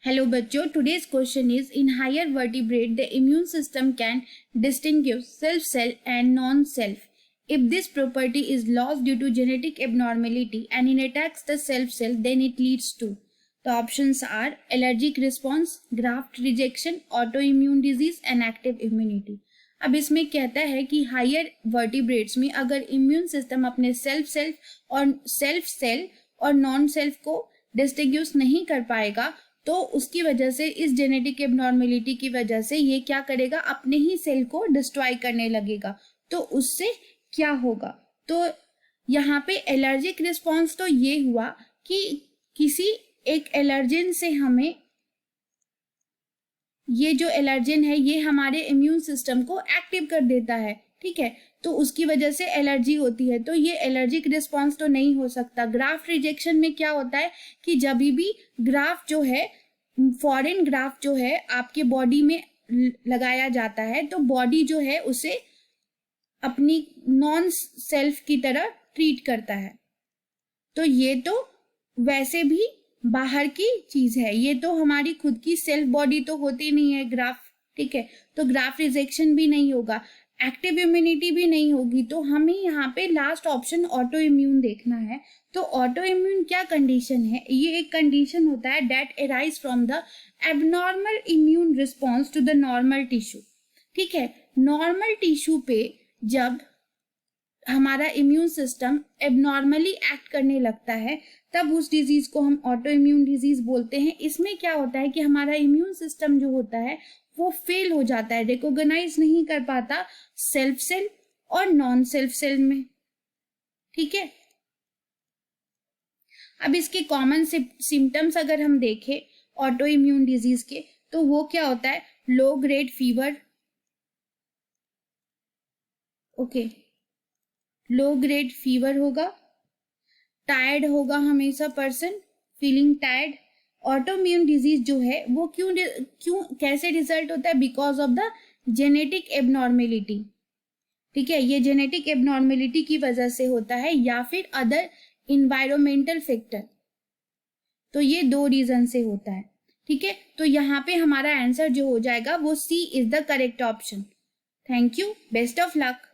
Hello बच्चों, today's question is in higher vertebrate the immune system can distinguish self cell and non-self. If this property is lost due to genetic abnormality and it attacks the self cell, then it leads to the options are allergic response, graft rejection, autoimmune disease and active immunity. अब इसमें कहता है कि higher vertebrates में अगर immune system अपने self cell और non self को डिस्टिंग्विश नहीं कर पाएगा तो उसकी वजह से इस जेनेटिक एबनॉर्मेलिटी की वजह से ये क्या करेगा, अपने ही सेल को डिस्ट्रॉय करने लगेगा। तो उससे क्या होगा, तो यहाँ पे एलर्जिक रिस्पॉन्स तो ये हुआ कि किसी एक एलर्जेन से हमें, ये जो एलर्जेन है ये हमारे इम्यून सिस्टम को एक्टिव कर देता है, ठीक है, तो उसकी वजह से एलर्जी होती है, तो ये एलर्जिक रिस्पॉन्स तो नहीं हो सकता। ग्राफ्ट रिजेक्शन में क्या होता है कि जब भी ग्राफ्ट जो है, फॉरेन ग्राफ्ट जो है आपके बॉडी में लगाया जाता है तो बॉडी जो है उसे अपनी नॉन सेल्फ की तरह ट्रीट करता है। तो ये तो वैसे भी बाहर की चीज है, ये तो हमारी खुद की सेल्फ बॉडी तो होती नहीं है ग्राफ्ट, ठीक है, तो ग्राफ्ट रिजेक्शन भी नहीं होगा, एक्टिव इम्यूनिटी भी नहीं होगी। तो हमें यहाँ पे लास्ट ऑप्शन ऑटो इम्यून देखना है। तो ऑटो इम्यून क्या कंडीशन है, ये एक कंडीशन होता है that arise from the abnormal immune response to the normal tissue, ठीक है। नॉर्मल टिश्यू पे जब हमारा इम्यून सिस्टम एबनॉर्मली एक्ट करने लगता है तब उस डिजीज को हम ऑटो इम्यून डिजीज बोलते हैं। इसमें क्या होता है कि हमारा इम्यून सिस्टम जो होता है वो फेल हो जाता है, रिकॉग्नाइज नहीं कर पाता सेल्फ सेल और नॉन सेल्फ सेल में, ठीक है। अब इसके कॉमन सिम्टम्स अगर हम देखें ऑटो इम्यून डिजीज के, तो वो क्या होता है, low grade fever, okay, low grade fever होगा, टायर्ड होगा हमेशा person, feeling tired. Autoimmune disease जो है वो क्यों कैसे रिजल्ट होता है, because of the genetic abnormality, ठीक है, ये जेनेटिक एबनॉर्मेलिटी की वजह से होता है या फिर अदर इन्वायरमेंटल फैक्टर, तो ये दो रीजन से होता है, ठीक है। तो यहाँ पे हमारा आंसर जो हो जाएगा वो C is the correct option. Thank you, best of luck.